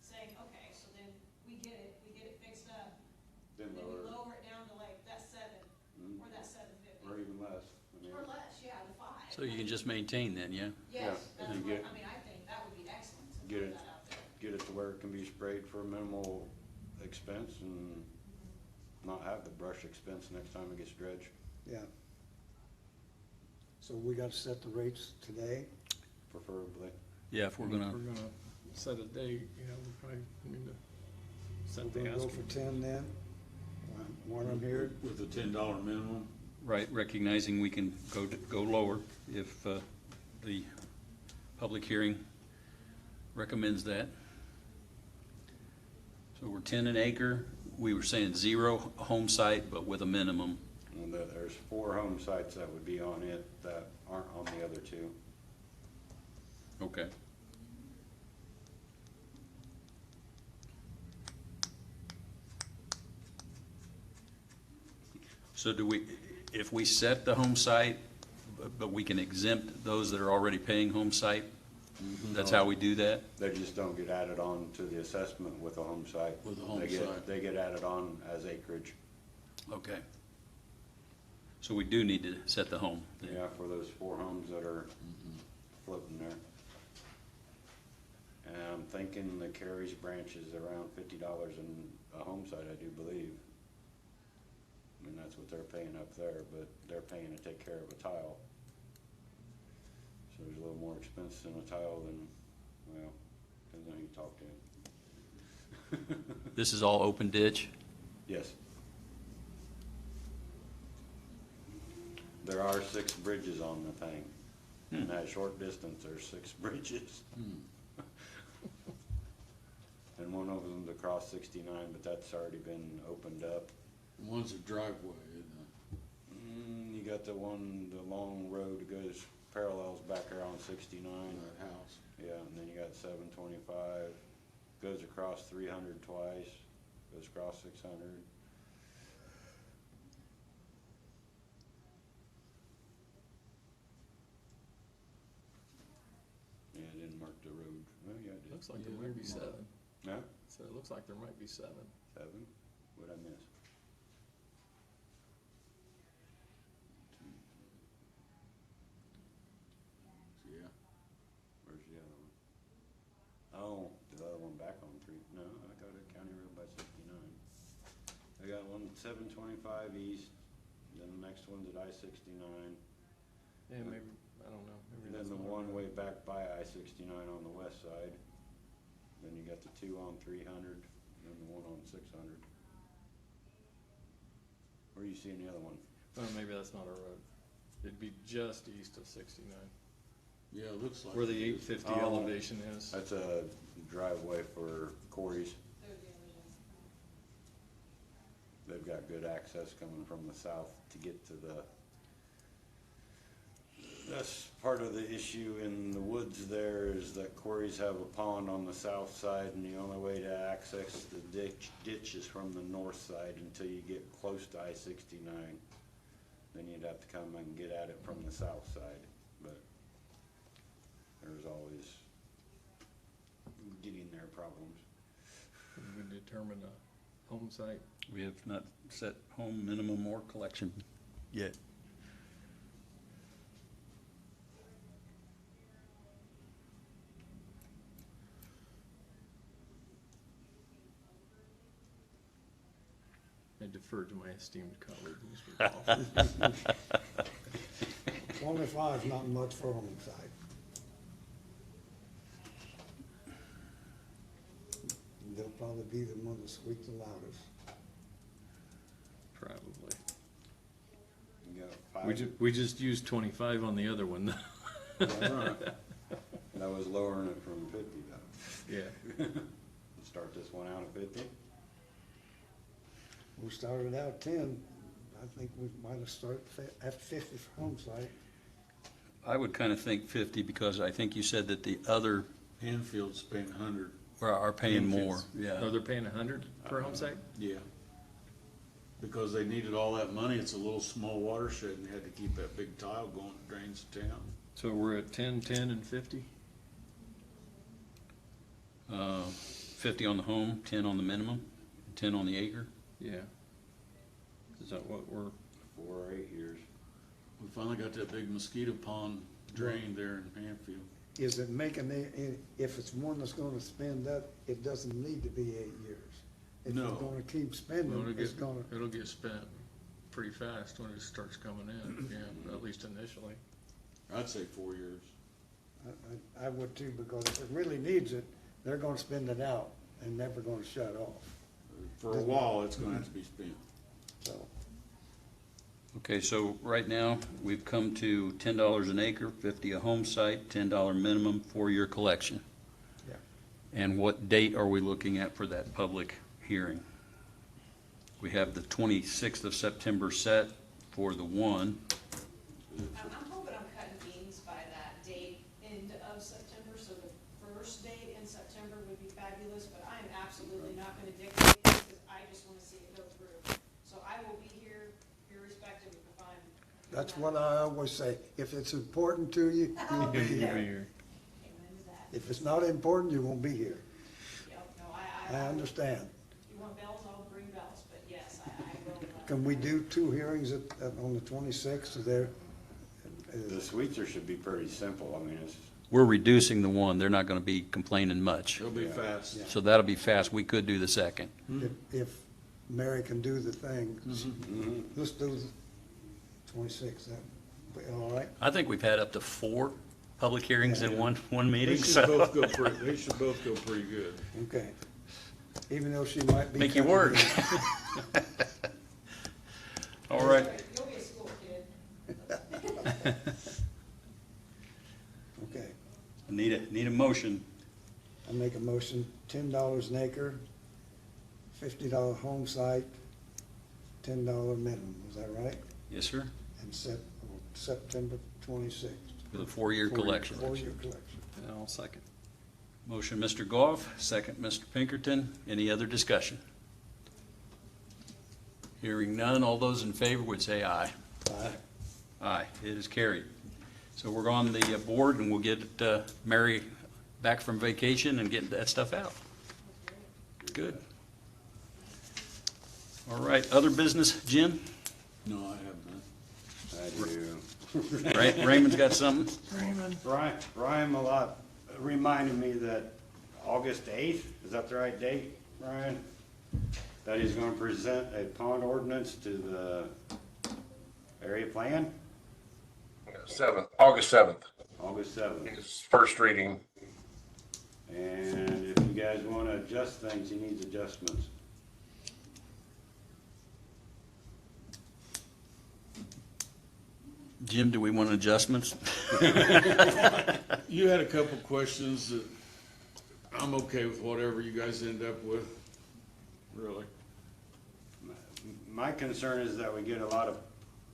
[SPEAKER 7] saying, okay, so then we get it fixed up,
[SPEAKER 6] Then
[SPEAKER 7] then we
[SPEAKER 6] lower,
[SPEAKER 7] lower it down to like that 7,
[SPEAKER 6] Mhm.
[SPEAKER 7] or that 750.
[SPEAKER 6] or even less. I mean,
[SPEAKER 7] Or less, yeah, the 5.
[SPEAKER 3] So you can just maintain then, yeah?
[SPEAKER 7] Yes,
[SPEAKER 6] Yeah,
[SPEAKER 7] that's
[SPEAKER 6] you
[SPEAKER 7] what,
[SPEAKER 6] get-
[SPEAKER 7] I mean, I think that would be excellent to
[SPEAKER 6] Get
[SPEAKER 7] put
[SPEAKER 6] it.
[SPEAKER 7] that out there.
[SPEAKER 6] Get it to where it can be sprayed for minimal expense and not have the brush expense next time it gets dredged.
[SPEAKER 5] Yeah. So we gotta set the rates today?
[SPEAKER 6] Preferably.
[SPEAKER 3] Yeah, if we're
[SPEAKER 2] If
[SPEAKER 3] gonna,
[SPEAKER 2] we're gonna set a date, we probably need to
[SPEAKER 5] We're
[SPEAKER 2] set the
[SPEAKER 5] gonna go
[SPEAKER 2] asking.
[SPEAKER 5] for 10 then? Want them here?
[SPEAKER 4] With a $10 minimum.
[SPEAKER 3] right, recognizing we can go lower if the public hearing recommends that. So we're 10 an acre. We were saying 0 home site, but with a minimum.
[SPEAKER 6] And there's 4 home sites that would be on it that aren't on the other 2.
[SPEAKER 3] Okay. So do we, if we set the home site, but we can exempt those that are already paying home site? That's how we do that?
[SPEAKER 6] They just don't get added on to the assessment with a home site.
[SPEAKER 4] With a home
[SPEAKER 6] They get-
[SPEAKER 4] site.
[SPEAKER 6] They get added on as acreage.
[SPEAKER 3] Okay. So we do need to set the home? then?
[SPEAKER 6] Yeah, for those 4 homes that are floating there. And I'm thinking the Carey's branch is around $50 in a home site, I do believe. I mean, that's what they're paying up there, but they're paying to take care of a tile. So there's a little more expense in a tile than, well, depends on who you talk to.
[SPEAKER 3] This is all open ditch?
[SPEAKER 6] Yes. There are 6 bridges on the thing. In that short distance, there's 6 bridges. And one of them's across 69, but that's already been opened up.
[SPEAKER 4] One's a driveway, isn't
[SPEAKER 6] You got the long road that goes parallels back there on 69.
[SPEAKER 4] it? That house.
[SPEAKER 6] Yeah, and then you got 725, goes across 300 twice, goes across 600. Yeah, it didn't mark the road. Well, yeah, it did.
[SPEAKER 2] Looks like there might be 7.
[SPEAKER 6] No?
[SPEAKER 2] So it looks like there might be 7.
[SPEAKER 6] 7? What'd I miss?
[SPEAKER 4] Yeah.
[SPEAKER 6] Where's the other one? Oh, the other one back on 3, no, I got a county road by 69. I got one 725 east, then the next one's at I-69,
[SPEAKER 2] Yeah, maybe, I don't know. Maybe
[SPEAKER 6] and then
[SPEAKER 2] that's
[SPEAKER 6] the
[SPEAKER 2] not
[SPEAKER 6] one
[SPEAKER 2] right.
[SPEAKER 6] way back by I-69 on the west side. Then you got the 2 on 300, and then the 1 on 600. Where are you seeing the other one?
[SPEAKER 2] Well, maybe that's not a road. It'd be just east of 69,
[SPEAKER 4] Yeah, it looks like.
[SPEAKER 2] where the
[SPEAKER 4] it is.
[SPEAKER 2] 850
[SPEAKER 6] Oh.
[SPEAKER 2] elevation is.
[SPEAKER 6] That's a driveway for Corey's.
[SPEAKER 7] They're the other ones.
[SPEAKER 6] They've got good access coming from the south to get to the, that's part of the issue in the woods there is that quarries have a pond on the south side and the only way to access the ditch is from the north side until you get close to I-69. Then you'd have to come and get at it from the south side, but there's always getting there problems.
[SPEAKER 2] We determine a home site.
[SPEAKER 3] We have not set home minimum or collection yet.
[SPEAKER 2] I defer to my esteemed colleague, Mr. Paul.
[SPEAKER 5] 25 is not much for home site. They'll probably be the one that squeak the loudest.
[SPEAKER 2] Probably.
[SPEAKER 6] You got 5.
[SPEAKER 2] We just used 25 on the other one.
[SPEAKER 6] Right. That was lowering it from 50 though.
[SPEAKER 2] Yeah.
[SPEAKER 6] Start this one out at 50.
[SPEAKER 5] We started out 10, I think we might have started at 50 for home site.
[SPEAKER 3] I would kind of think 50 because I think you said that the other,
[SPEAKER 4] Hanfield spent 100.
[SPEAKER 3] are paying more,
[SPEAKER 2] Oh,
[SPEAKER 3] yeah.
[SPEAKER 2] they're paying 100 per home site?
[SPEAKER 4] Yeah. Because they needed all that money, it's a little small watershed, and they had to keep that big tile going that drains the town.
[SPEAKER 2] So we're at 10, 10, and 50?
[SPEAKER 3] 50 on the home, 10 on the minimum, 10 on the acre.
[SPEAKER 2] Yeah. Is that what we're,
[SPEAKER 6] 4 or 8 years.
[SPEAKER 4] We finally got that big mosquito pond drained there in Hanfield.
[SPEAKER 5] Is it making, if it's one that's gonna spend that, it doesn't need to be 8 years. If
[SPEAKER 4] No.
[SPEAKER 5] it's gonna keep spending, it's gonna,
[SPEAKER 2] it'll get spent pretty fast when it starts coming in, yeah, at least initially.
[SPEAKER 4] I'd say 4 years.
[SPEAKER 5] I would too, because if it really needs it, they're gonna spend it out and never gonna shut off,
[SPEAKER 4] For a while, it's gonna have to be spent.
[SPEAKER 5] so.
[SPEAKER 3] Okay, so right now, we've come to $10 an acre, 50 a home site, $10 minimum, 4-year collection.
[SPEAKER 5] Yeah.
[SPEAKER 3] And what date are we looking at for that public hearing? We have the 26th of September set for the one.
[SPEAKER 7] I'm hoping I'm cutting beans by that date, end of September, so the first date in September would be fabulous, but I am absolutely not gonna dictate it, because I just wanna see it go through. So I will be here irrespective of if I'm.
[SPEAKER 5] That's what I always say, if it's important to you, you'll be here.
[SPEAKER 7] Amen to that.
[SPEAKER 5] If it's not important, you won't be here.
[SPEAKER 7] Yep, no, I
[SPEAKER 5] I understand.
[SPEAKER 7] If you want bells, I'll bring bells, but yes, I will.
[SPEAKER 5] Can we do 2 hearings on the 26th there?
[SPEAKER 6] The Sweetser should be pretty simple. I mean, it's,
[SPEAKER 3] We're reducing the one, they're not gonna be complaining much.
[SPEAKER 4] It'll be fast.
[SPEAKER 5] Yeah.
[SPEAKER 3] So that'll be fast, we could do the second.
[SPEAKER 5] If Mary can do the thing, let's do the 26th, that, all right?
[SPEAKER 3] I think we've had up to 4 public hearings in one
[SPEAKER 4] They
[SPEAKER 3] meeting,
[SPEAKER 4] should
[SPEAKER 3] so
[SPEAKER 4] both go pretty, they should both go pretty good.
[SPEAKER 5] Okay. Even though she might be.
[SPEAKER 3] make you
[SPEAKER 5] coming
[SPEAKER 3] work.
[SPEAKER 5] in.
[SPEAKER 3] All right.
[SPEAKER 7] You'll be a school kid.
[SPEAKER 5] Okay,
[SPEAKER 3] Need a motion.
[SPEAKER 5] I make a motion, $10 an acre, $50 home site, $10 minimum, is that right?
[SPEAKER 3] Yes, sir,
[SPEAKER 5] And September 26th.
[SPEAKER 3] for the 4-year collection.
[SPEAKER 5] 4-year collection.
[SPEAKER 2] And I'll second.
[SPEAKER 3] Motion, Mr. Goff, second, Mr. Pinkerton. Any other discussion? Hearing none, all those in favor would say aye.
[SPEAKER 5] Aye.
[SPEAKER 3] Aye, it is carried. So we're on the board, and we'll get Mary back from vacation and get that stuff out. Good. All right, other business, Jim?
[SPEAKER 4] No, I have none.
[SPEAKER 6] I do.
[SPEAKER 3] Raymond's got something?
[SPEAKER 6] Brian Malott reminded me that August 8th, is that the right date, Brian? That he's gonna present a pond ordinance to the area plan,
[SPEAKER 8] 7th, August 7th
[SPEAKER 6] August 7th.
[SPEAKER 8] is first reading.
[SPEAKER 6] And if you guys wanna adjust things, he needs adjustments.
[SPEAKER 3] Jim, do we want adjustments?
[SPEAKER 4] You had a couple questions that I'm okay with whatever you guys end up with, really.
[SPEAKER 6] My concern is that we get a lot of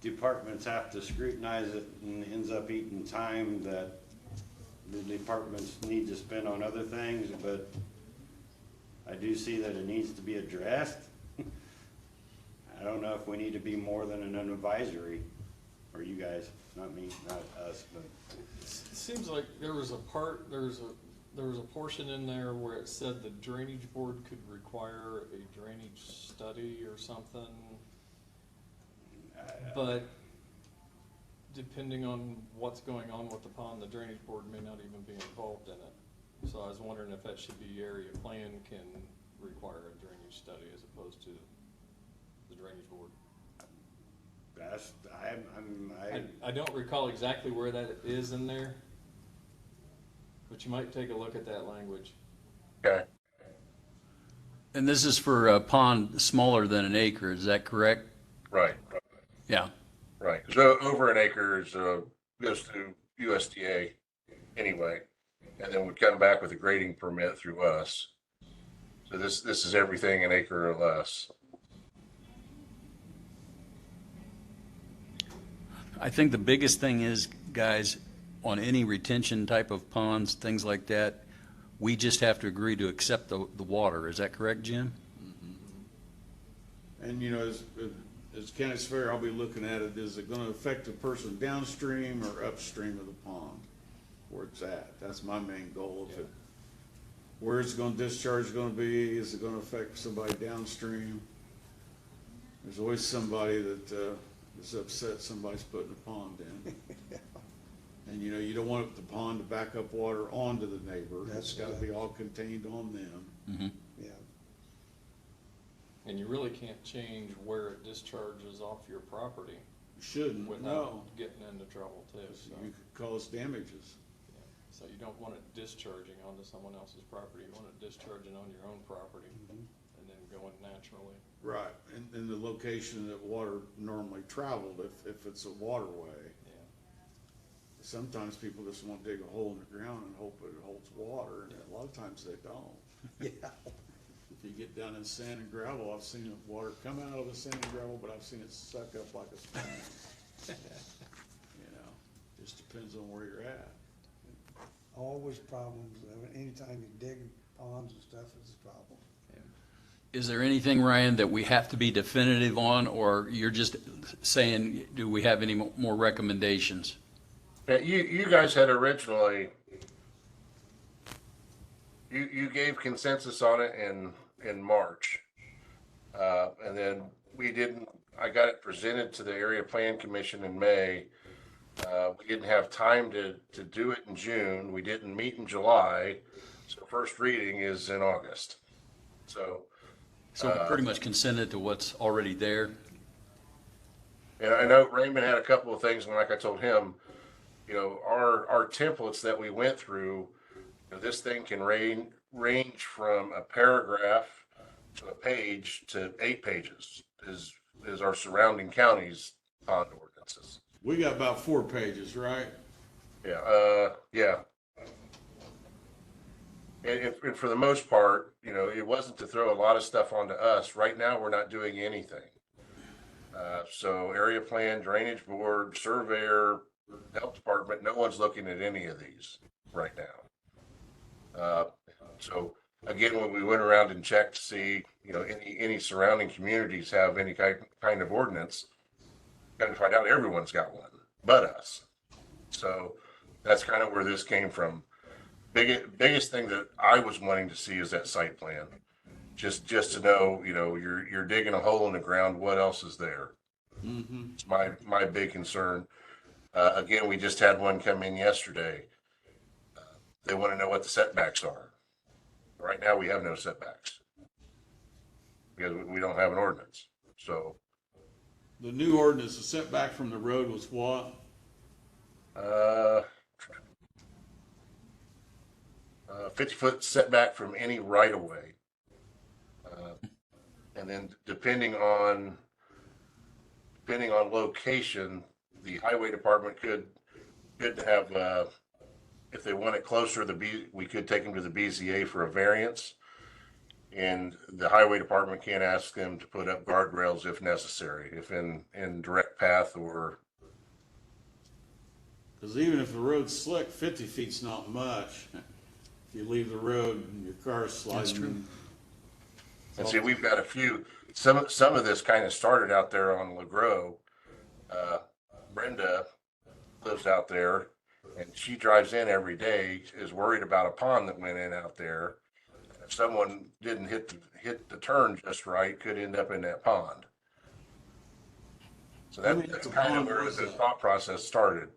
[SPEAKER 6] departments have to scrutinize it and ends up eating time that the departments need to spend on other things, but I do see that it needs to be addressed. I don't know if we need to be more than an advisory, or you guys, not me, not us, but.
[SPEAKER 2] It seems like there was a portion in there where it said the drainage board could require a drainage study or something. But depending on what's going on with the pond, the drainage board may not even be involved in it. So I was wondering if that should be area plan can require a drainage study as opposed to the drainage board.
[SPEAKER 6] That's,
[SPEAKER 2] I don't recall exactly where that is in there, but you might take a look at that language.
[SPEAKER 8] Okay.
[SPEAKER 3] And this is for a pond smaller than an acre, is that correct?
[SPEAKER 8] Right,
[SPEAKER 3] Yeah.
[SPEAKER 8] right. So over an acre is, goes to USDA anyway, and then would come back with a grading permit through us. So this is everything an acre or less.
[SPEAKER 3] I think the biggest thing is, guys, on any retention type of ponds, things like that, We just have to agree to accept the water. Is that correct, Jim?
[SPEAKER 4] And, you know, as county's fair, I'll be looking at it, is it gonna affect the person downstream or upstream of the pond? Where it's at, that's my main goal. If it, where it's gonna discharge gonna be, is it gonna affect somebody downstream? There's always somebody that, is upset somebody's putting a pond in. And, you know, you don't want the pond to back up water onto the neighbor.
[SPEAKER 5] That's
[SPEAKER 4] It's gotta be all contained on them.
[SPEAKER 5] Yeah,
[SPEAKER 2] And you really can't change where it discharges off your property
[SPEAKER 4] You shouldn't,
[SPEAKER 2] without
[SPEAKER 4] no.
[SPEAKER 2] getting into trouble too, so.
[SPEAKER 4] You could cause damages.
[SPEAKER 2] Yeah. So you don't want it discharging onto someone else's property, you want it discharging on your own property and then going naturally.
[SPEAKER 4] Right, and in the location that water normally traveled, if it's a waterway.
[SPEAKER 2] Yeah.
[SPEAKER 4] Sometimes people just want to dig a hole in the ground and hope it holds water, and a lot of times they don't.
[SPEAKER 5] yeah.
[SPEAKER 4] If you get down in sand and gravel, I've seen the water come out of the sand and gravel, but I've seen it suck up like a sponge. You know, just depends on where you're at.
[SPEAKER 5] Always problems. I mean, anytime you dig ponds and stuff, it's a problem.
[SPEAKER 3] Is there anything, Ryan, that we have to be definitive on, or you're just saying, do we have any more recommendations?
[SPEAKER 8] Yeah, you guys had originally, you gave consensus on it in March. And then I got it presented to the Area Plan Commission in May. We didn't have time to do it in June. We didn't meet in July. So first reading is in August. So
[SPEAKER 3] Pretty much consented to what's already there.
[SPEAKER 8] And I know Raymond had a couple of things, and like I told him, you know, our templates that we went through, you know, this thing can range from a paragraph to a page to 8 pages is our surrounding counties pond ordinances.
[SPEAKER 4] We got about 4 pages, right?
[SPEAKER 8] Yeah, yeah. And for the most part, you know, it wasn't to throw a lot of stuff onto us. Right now, we're not doing anything. So area plan, drainage board, surveyor, health department, no one's looking at any of these right now. So again, when we went around and checked to see, you know, any surrounding communities have any kind of ordinance, got to find out everyone's got one, but us. So that's kind of where this came from. Biggest thing that I was wanting to see is that site plan. Just to know, you know, you're digging a hole in the ground, what else is there? It's my big concern. Again, we just had one come in yesterday. They want to know what the setbacks are. Right now, we have no setbacks because we don't have an ordinance. So,
[SPEAKER 4] The new ordinance, the setback from the road was what?
[SPEAKER 8] 50-foot setback from any right of way. And then depending on location, the highway department could have, if they want it closer, we could take them to the BZA for a variance. And the highway department can't ask them to put up guardrails if necessary, if in direct path or.
[SPEAKER 4] Because even if the road's slick, 50 feet's not much. If you leave the road and your car's sliding.
[SPEAKER 3] That's true.
[SPEAKER 8] And see, we've got a few, some of this kind of started out there on LeGros. Brenda lives out there and she drives in every day, is worried about a pond that went in out there. If someone didn't hit the turn just right, could end up in that pond. So
[SPEAKER 4] How many
[SPEAKER 8] that's
[SPEAKER 4] acre
[SPEAKER 8] kind of
[SPEAKER 4] pond
[SPEAKER 8] where
[SPEAKER 4] was
[SPEAKER 8] the
[SPEAKER 4] that?
[SPEAKER 8] thought process started.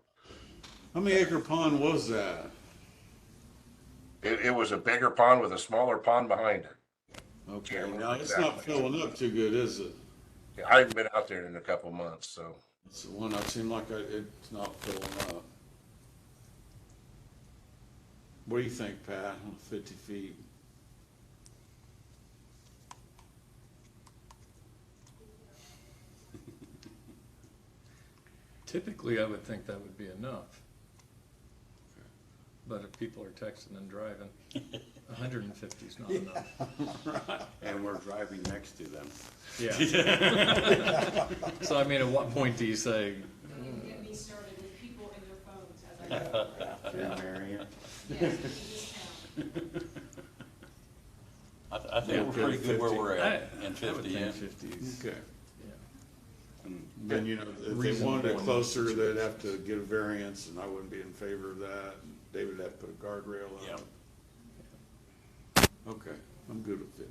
[SPEAKER 4] How many acre pond was that?
[SPEAKER 8] It was a bigger pond with a smaller pond behind it.
[SPEAKER 4] Okay,
[SPEAKER 8] Can't remember
[SPEAKER 4] now it's not
[SPEAKER 8] exactly.
[SPEAKER 4] filling up too good, is it?
[SPEAKER 8] Yeah, I haven't been out there in a couple months, so.
[SPEAKER 4] It's the one that seemed like it's not filling up. What do you think, Pat, on 50 feet?
[SPEAKER 2] Typically, I would think that would be enough. But if people are texting and driving, 150 is not enough.
[SPEAKER 6] And we're driving next to them.
[SPEAKER 2] Yeah. So I mean, at what point do you say,
[SPEAKER 7] Don't get me started with people and their phones as I go.
[SPEAKER 6] In Marion.
[SPEAKER 7] Yes, in this town.
[SPEAKER 3] I think we're pretty good where we're at in
[SPEAKER 2] I would
[SPEAKER 3] 50,
[SPEAKER 2] think
[SPEAKER 3] yeah.
[SPEAKER 2] 50 is-
[SPEAKER 4] Okay.
[SPEAKER 2] yeah.
[SPEAKER 4] Then, you know, if they
[SPEAKER 2] Reasonable
[SPEAKER 4] wanted it
[SPEAKER 2] in
[SPEAKER 4] closer,
[SPEAKER 2] each
[SPEAKER 4] they'd have to get a variance, and I wouldn't be in favor of that. David would have to put a guardrail
[SPEAKER 3] Yeah.
[SPEAKER 4] up. Okay, I'm good with 50.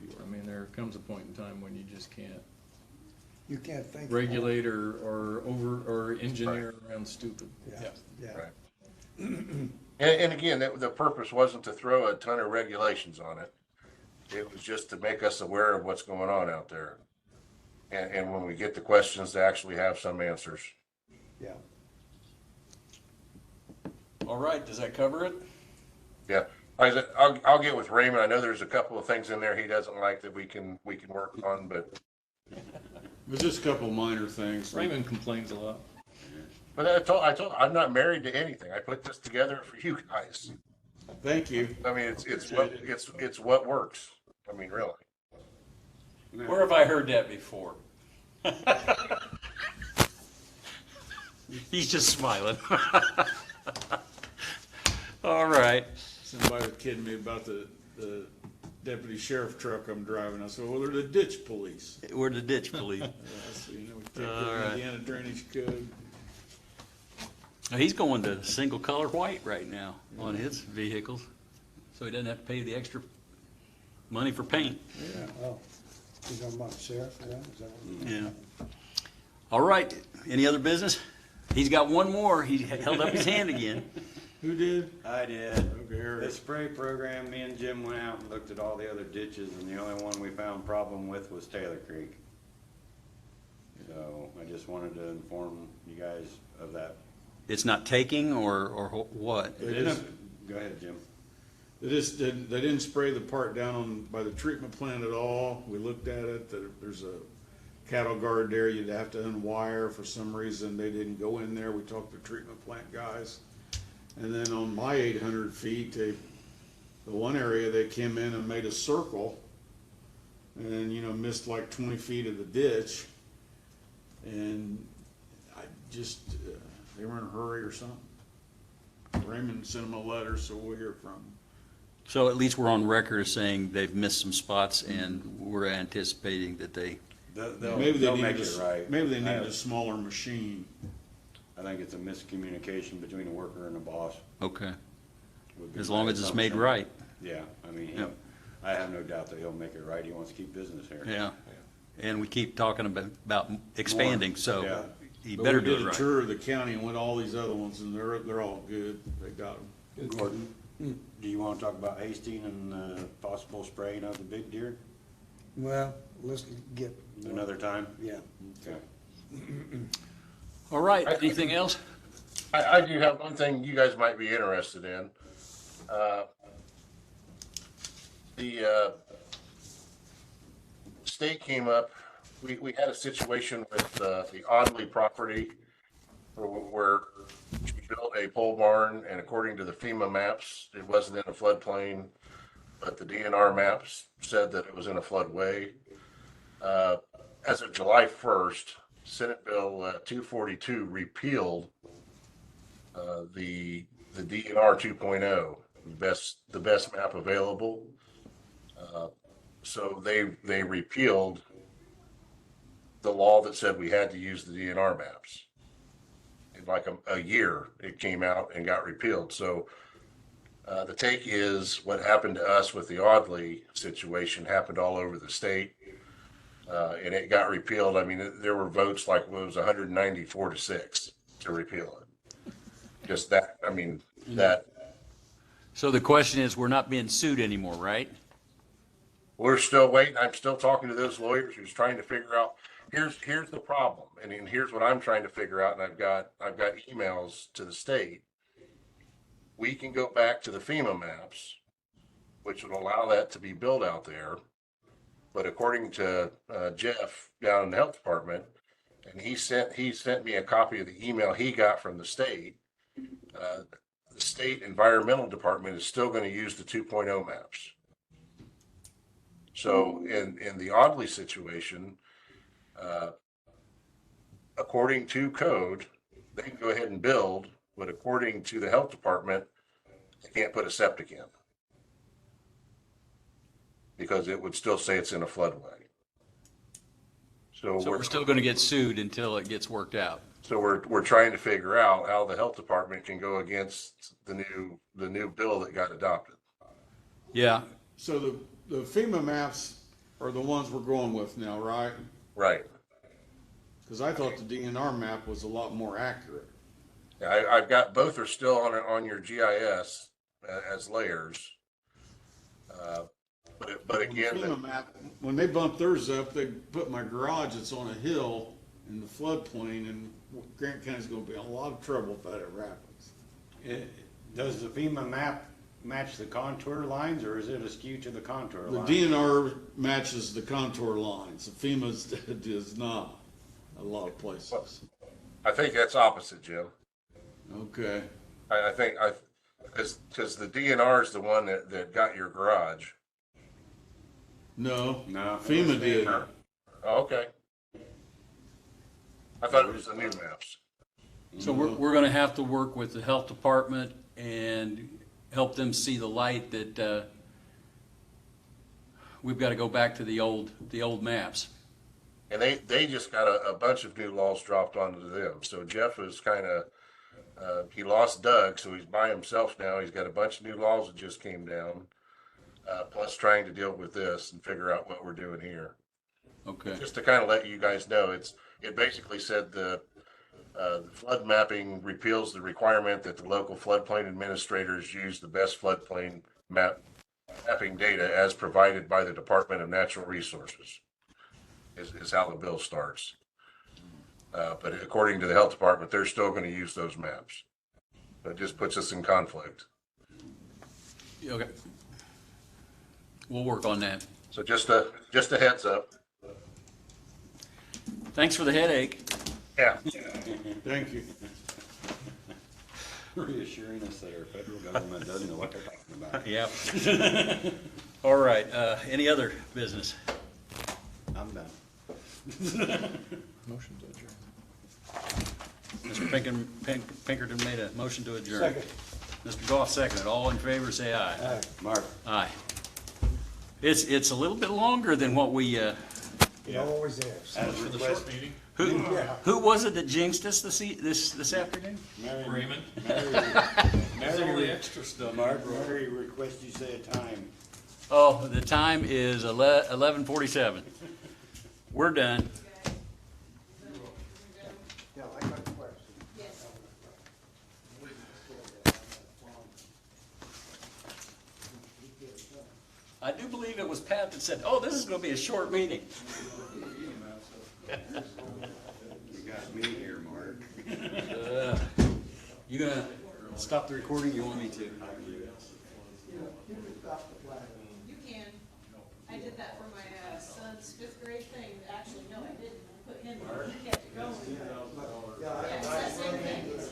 [SPEAKER 4] if you
[SPEAKER 2] I
[SPEAKER 4] are.
[SPEAKER 2] mean, there comes a point in time when you just can't
[SPEAKER 5] You can't think.
[SPEAKER 2] regulate or engineer around stupid.
[SPEAKER 5] Yeah, yeah.
[SPEAKER 8] Right. And again, the purpose wasn't to throw a ton of regulations on it. It was just to make us aware of what's going on out there. And when we get the questions, to actually have some answers.
[SPEAKER 5] Yeah.
[SPEAKER 3] All right, does that cover it?
[SPEAKER 8] Yeah, I'll get with Raymond. I know there's a couple of things in there he doesn't like that we can work on, but
[SPEAKER 4] There's just a couple minor things.
[SPEAKER 2] Raymond complains a lot.
[SPEAKER 8] I told I'm not married to anything. I put this together for you guys.
[SPEAKER 4] Thank you.
[SPEAKER 8] I mean, it's what works. I mean, really.
[SPEAKER 3] Where have I heard that before? He's just smiling. All right.
[SPEAKER 4] Somebody was kidding me about the deputy sheriff truck I'm driving. I said, well, they're the ditch police.
[SPEAKER 3] We're the ditch police.
[SPEAKER 4] So, you know, we take
[SPEAKER 3] All
[SPEAKER 4] the
[SPEAKER 3] right.
[SPEAKER 4] Indiana Drainage Code.
[SPEAKER 3] He's going to single color white right now on his vehicles, so he doesn't have to pay the extra money for paint.
[SPEAKER 4] Yeah.
[SPEAKER 5] Oh, you talking about the sheriff, yeah? Is that what?
[SPEAKER 3] Yeah. All right, any other business? He's got one more. He held up his hand again.
[SPEAKER 4] Who did?
[SPEAKER 6] I did.
[SPEAKER 4] Okay, Eric.
[SPEAKER 6] The spray program, me and Jim went out and looked at all the other ditches, and the only one we found problem with was Taylor Creek. So I just wanted to inform you guys of that.
[SPEAKER 3] It's not taking or what?
[SPEAKER 4] They just,
[SPEAKER 6] Go ahead, Jim.
[SPEAKER 4] they didn't spray the part down on, by the treatment plant at all. We looked at it, there's a cattle guard there, you'd have to unwire. For some reason, they didn't go in there. We talked to treatment plant guys. And then on my 800 feet, the one area, they came in and made a circle and, you know, missed like 20 feet of the ditch. And I just, they were in a hurry or something. Raymond sent them a letter, so we'll hear from them.
[SPEAKER 3] So at least we're on record as saying they've missed some spots and we're anticipating that they,
[SPEAKER 4] Maybe
[SPEAKER 6] They'll
[SPEAKER 4] they
[SPEAKER 6] make
[SPEAKER 4] needed
[SPEAKER 6] it right.
[SPEAKER 4] Maybe they needed a smaller machine.
[SPEAKER 6] I think it's a miscommunication between a worker and a boss.
[SPEAKER 3] okay,
[SPEAKER 6] would be
[SPEAKER 3] as
[SPEAKER 6] my
[SPEAKER 3] long as it's made
[SPEAKER 6] assumption.
[SPEAKER 3] right,
[SPEAKER 6] Yeah, I mean,
[SPEAKER 3] Yeah.
[SPEAKER 6] I have no doubt that he'll make it right. He wants to keep business here.
[SPEAKER 3] yeah. And we keep talking about expanding, so
[SPEAKER 6] Yeah.
[SPEAKER 3] he
[SPEAKER 4] But
[SPEAKER 3] better
[SPEAKER 4] we
[SPEAKER 3] do
[SPEAKER 4] did
[SPEAKER 3] it
[SPEAKER 4] a
[SPEAKER 3] right.
[SPEAKER 4] tour of the county and went to all these other ones, and they're all good. They got them.
[SPEAKER 6] Gordon, do you want to talk about Hastings and possible spraying of the big deer
[SPEAKER 5] Well, let's get.
[SPEAKER 6] another time?
[SPEAKER 5] Yeah.
[SPEAKER 6] Okay.
[SPEAKER 3] All right, anything else?
[SPEAKER 8] I do have one thing you guys might be interested in. The state came up, we had a situation with the Audley property where she built a pole barn, and according to the FEMA maps, it wasn't in a floodplain, but the DNR maps said that it was in a floodway. As of July 1st, Senate Bill 242 repealed the DNR 2.0, the best map available. So they repealed the law that said we had to use the DNR maps. In like a year, it came out and got repealed. So the take is what happened to us with the Audley situation happened all over the state. And it got repealed. I mean, there were votes like, it was 194-6 to repeal it. Just that, I mean, that,
[SPEAKER 3] So the question is, we're not being sued anymore, right?
[SPEAKER 8] we're still waiting. I'm still talking to those lawyers who's trying to figure out, here's the problem. And here's what I'm trying to figure out. And I've got emails to the state. We can go back to the FEMA maps, which would allow that to be built out there. But according to Jeff down in the health department, and he sent me a copy of the email he got from the state. The state environmental department is still going to use the 2.0 maps. So in the Audley situation, according to code, they can go ahead and build, but according to the health department, they can't put a septic in. because it would still say it's in a floodway. So
[SPEAKER 3] So we're still gonna get sued until it gets worked out.
[SPEAKER 8] So we're trying to figure out how the health department can go against the new bill that got adopted.
[SPEAKER 3] Yeah,
[SPEAKER 4] So the FEMA maps are the ones we're going with now, right?
[SPEAKER 8] Right.
[SPEAKER 4] Because I thought the DNR map was a lot more accurate.
[SPEAKER 8] I've got both are still on your GIS as layers. But again,
[SPEAKER 4] The FEMA map, when they bumped theirs up, they put my garage, it's on a hill in the floodplain, and Grant County's gonna be in a lot of trouble if that ever happens.
[SPEAKER 6] Does the FEMA map match the contour lines, or is it askew to the contour
[SPEAKER 4] The
[SPEAKER 6] line?
[SPEAKER 4] DNR matches the contour lines, the FEMA's does not, a lot of places.
[SPEAKER 8] I think that's opposite, Jim.
[SPEAKER 4] Okay,
[SPEAKER 8] I think because the DNR is the one that got your garage.
[SPEAKER 4] no.
[SPEAKER 6] No, it
[SPEAKER 4] FEMA
[SPEAKER 6] was
[SPEAKER 4] did.
[SPEAKER 6] FEMA.
[SPEAKER 8] Oh, okay. I thought it was the new maps.
[SPEAKER 3] so we're gonna have to work with the health department and help them see the light that, we've gotta go back to the old maps.
[SPEAKER 8] And they just got a bunch of new laws dropped onto them. So Jeff is kind of, he lost Doug, so he's by himself now. He's got a bunch of new laws that just came down, plus trying to deal with this and figure out what we're doing here.
[SPEAKER 3] Okay,
[SPEAKER 8] Just to kind of let you guys know, it basically said the flood mapping repeals the requirement that the local floodplain administrators use the best floodplain mapping data as provided by the Department of Natural Resources, is how the bill starts. But according to the health department, they're still going to use those maps. It just puts us in conflict.
[SPEAKER 3] okay. We'll work on that.
[SPEAKER 8] So just a heads up.
[SPEAKER 3] Thanks for the headache.
[SPEAKER 8] Yeah.
[SPEAKER 4] Thank you.
[SPEAKER 6] Reassuring us that our federal government doesn't know what they're talking about.
[SPEAKER 3] Yep. All right, any other business?
[SPEAKER 6] I'm done.
[SPEAKER 2] Motion to adjourn.
[SPEAKER 3] Mr. Pinkerton made a motion to adjourn.
[SPEAKER 5] Second.
[SPEAKER 3] Mr. Goff seconded. All in favor, say aye.
[SPEAKER 6] Mark,
[SPEAKER 3] Aye. It's a little bit longer than what we,
[SPEAKER 5] It always is.
[SPEAKER 6] as requested,
[SPEAKER 2] Meeting?
[SPEAKER 3] who was it that jinxed us this afternoon?
[SPEAKER 2] Raymond?
[SPEAKER 6] Mary,
[SPEAKER 2] All the extra stuff.
[SPEAKER 6] Mary requests you say a time.
[SPEAKER 3] Oh, the time is 11:47. We're done.
[SPEAKER 5] Yeah, I got a question.
[SPEAKER 7] Yes.
[SPEAKER 3] I do believe it was Pat that said, "Oh, this is going to be a short meeting."
[SPEAKER 6] You got me here, Mark.
[SPEAKER 3] You gonna stop the recording? You want me to?
[SPEAKER 7] You can. I did that for my son's 5th grade thing. Actually, no, I didn't. I put him, he kept it going. Yeah, it's that same thing. It is.